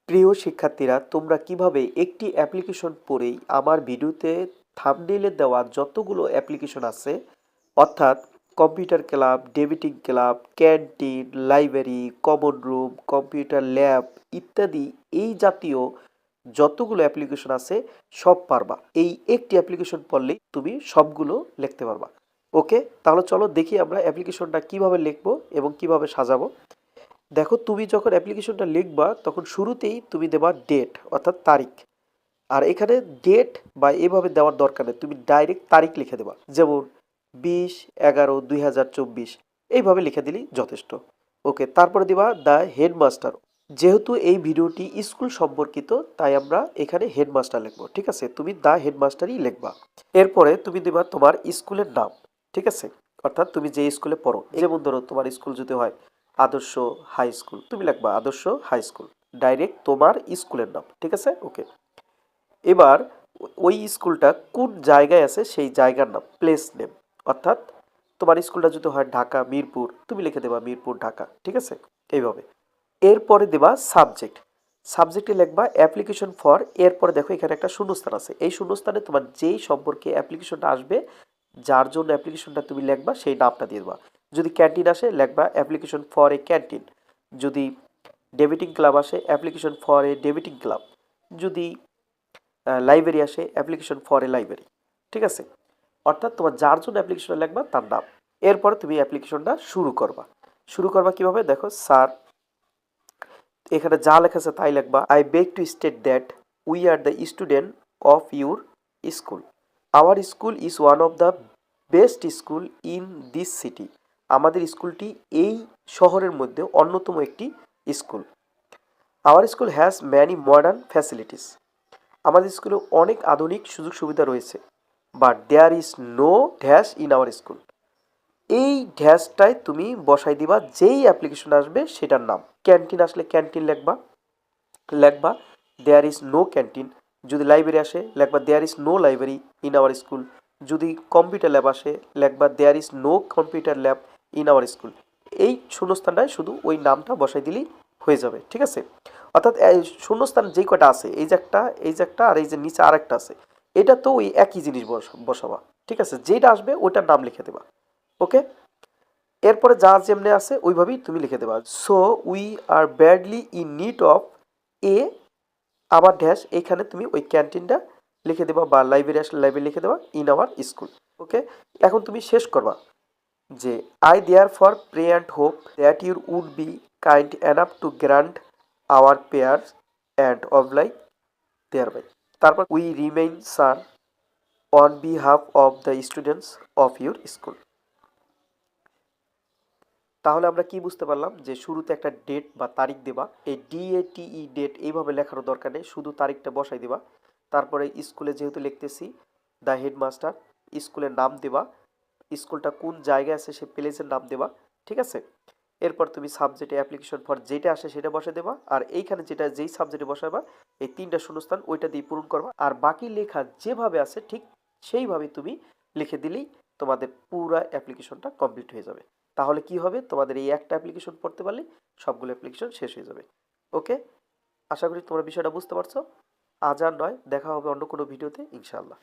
প্রিয় শিক্ষার্থীরা, তোমরা কিভাবে একটি অ্যাপ্লিকেশন পড়েই আমার ভিডিওতে থাম্বনেইলে দেওয়া যতগুলো অ্যাপ্লিকেশন আছে, অর্থাৎ computer club, ডেবিটিং club, canteen, library, common room, computer lab ইত্যাদি এই জাতীয় যতগুলো অ্যাপ্লিকেশন আছে সব পারবা। এই একটি অ্যাপ্লিকেশন পড়লেই তুমি সবগুলো লিখতে পারবা। ওকে, তাহলে চলো দেখি আমরা অ্যাপ্লিকেশনটা কিভাবে লিখবো এবং কিভাবে সাজাবো। দেখো, তুমি যখন অ্যাপ্লিকেশনটা লিখবা তখন শুরুতেই তুমি দেবা ডেট অর্থাৎ তারিখ। আর এখানে ডেট বা এভাবে দেওয়ার দরকার নেই, তুমি ডাইরেক্ট তারিখ লিখে দেবা, যেমন 20/11/2024 এইভাবে লিখে দিলেই যথেষ্ট। ওকে, তারপরে দিবা দ্য হেডমাস্টার। যেহেতু এই ভিডিওটি স্কুল সম্পর্কিত তাই আমরা এখানে হেডমাস্টার লিখবো। ঠিক আছে, তুমি দ্য হেডমাস্টারই লিখবা। এরপরে তুমি দিবা তোমার স্কুলের নাম। ঠিক আছে, অর্থাৎ তুমি যে স্কুলে পড়ো, যেমন ধরো তোমার স্কুল যদি হয় আদর্শ হাই স্কুল, তুমি লিখবা আদর্শ হাই স্কুল, ডাইরেক্ট তোমার স্কুলের নাম। ঠিক আছে, ওকে। এবার ওই স্কুলটা কোন জায়গায় আছে সেই জায়গার নাম, প্লেস নেম। অর্থাৎ তোমার স্কুলটা যদি হয় ঢাকা মিরপুর, তুমি লিখে দেবা মিরপুর ঢাকা। ঠিক আছে, এইভাবে। এরপরে দেবা সাবজেক্ট। সাবজেক্টে লিখবা অ্যাপ্লিকেশন ফর। এরপরে দেখো এখানে একটা শূন্যস্থান আছে, এই শূন্যস্থানে তোমার যেই সম্পর্কে অ্যাপ্লিকেশনটা আসবে, যার জন্য অ্যাপ্লিকেশনটা তুমি লিখবা সেই নামটা দিয়ে দেবা। যদি ক্যান্টিন আসে লিখবা অ্যাপ্লিকেশন ফর এ ক্যান্টিন। যদি ডেবিটিং ক্লাব আসে অ্যাপ্লিকেশন ফর এ ডেবিটিং ক্লাব। যদি লাইব্রেরি আসে অ্যাপ্লিকেশন ফর এ লাইব্রেরি। ঠিক আছে, অর্থাৎ তোমার যার জন্য অ্যাপ্লিকেশনটা লিখবা তার নাম। এরপরে তুমি অ্যাপ্লিকেশনটা শুরু করবা। শুরু করবা কিভাবে, দেখো স্যার, এখানে যা লেখা আছে তাই লিখবা। I beg to state that we are the student of your school. Our school is one of the best school in this city. আমাদের স্কুলটি এই শহরের মধ্যে অন্যতম একটি স্কুল। Our school has many modern facilities. আমাদের স্কুলে অনেক আধুনিক সুযোগ সুবিধা রয়েছে। But there is no dash in our school. এই ড্যাশটায় তুমি বসাই দিবা যেই অ্যাপ্লিকেশন আসবে সেটার নাম। ক্যান্টিন আসলে ক্যান্টিন লিখবা দেয়ার ইজ নো ক্যান্টিন। যদি লাইব্রেরি আসে লিখবা there is no library in our school. যদি কম্পিউটার ল্যাব আসে লিখবা there is no computer lab in our school. এই শূন্যস্থানটায় শুধু ওই নামটা বসাই দিলেই হয়ে যাবে। ঠিক আছে, অর্থাৎ এই শূন্যস্থান যেই কটা আছে, এই যে একটা, এই যে একটা, আর এই যে নিচে আর একটা আছে, এটা তো ওই একই জিনিস বসাবা। ঠিক আছে, যেটা আসবে ওইটার নাম লিখে দেবা। ওকে, এরপরে যা যেমনি আছে ওইভাবেই তুমি লিখে দেবা। So we are badly in need of a, আবার ড্যাশ, এখানে তুমি ওই ক্যান্টিনটা লিখে দেবা, বা লাইব্রেরি আসলে লাইব্রেরি লিখে দেবা ইন আওয়ার স্কুল। ওকে, এখন তুমি শেষ করবা যে I therefore pray and hope that your would be kind enough to grant our prayer and oblige thereby. তারপর we remain sir on behalf of the students of your school. তাহলে আমরা কি বুঝতে পারলাম যে শুরুতে একটা date বা তারিখ দেবা। এই DATE ডেট এইভাবে লেখারও দরকার নেই, শুধু তারিখটা বসাই দিবা। তারপরে স্কুলে যেহেতু লিখতেছি দ্য হেডমাস্টার, স্কুলের নাম দেবা, স্কুলটা কোন জায়গায় আছে সে প্লেসের নাম দেবা। ঠিক আছে, এরপর তুমি সাবজেক্টে অ্যাপ্লিকেশন ফর যেটা আসে সেটা বসে দেবা। আর এইখানে যেটা যেই সাবজেক্টে বসাবা এই তিনটা শূন্যস্থান ওইটা দিয়ে পূরণ করবা। আর বাকি লেখা যেভাবে আছে ঠিক সেইভাবে তুমি লিখে দিলেই তোমাদের পুরো অ্যাপ্লিকেশনটা কমপ্লিট হয়ে যাবে। তাহলে কি হবে, তোমাদের এই একটা অ্যাপ্লিকেশন পড়তে পারলে সবগুলো অ্যাপ্লিকেশন শেষ হয়ে যাবে। ওকে, আশা করি তোমরা বিষয়টা বুঝতে পারছো। আজ আর নয়, দেখা হবে অন্য কোনো ভিডিওতে ইনশাআল্লাহ।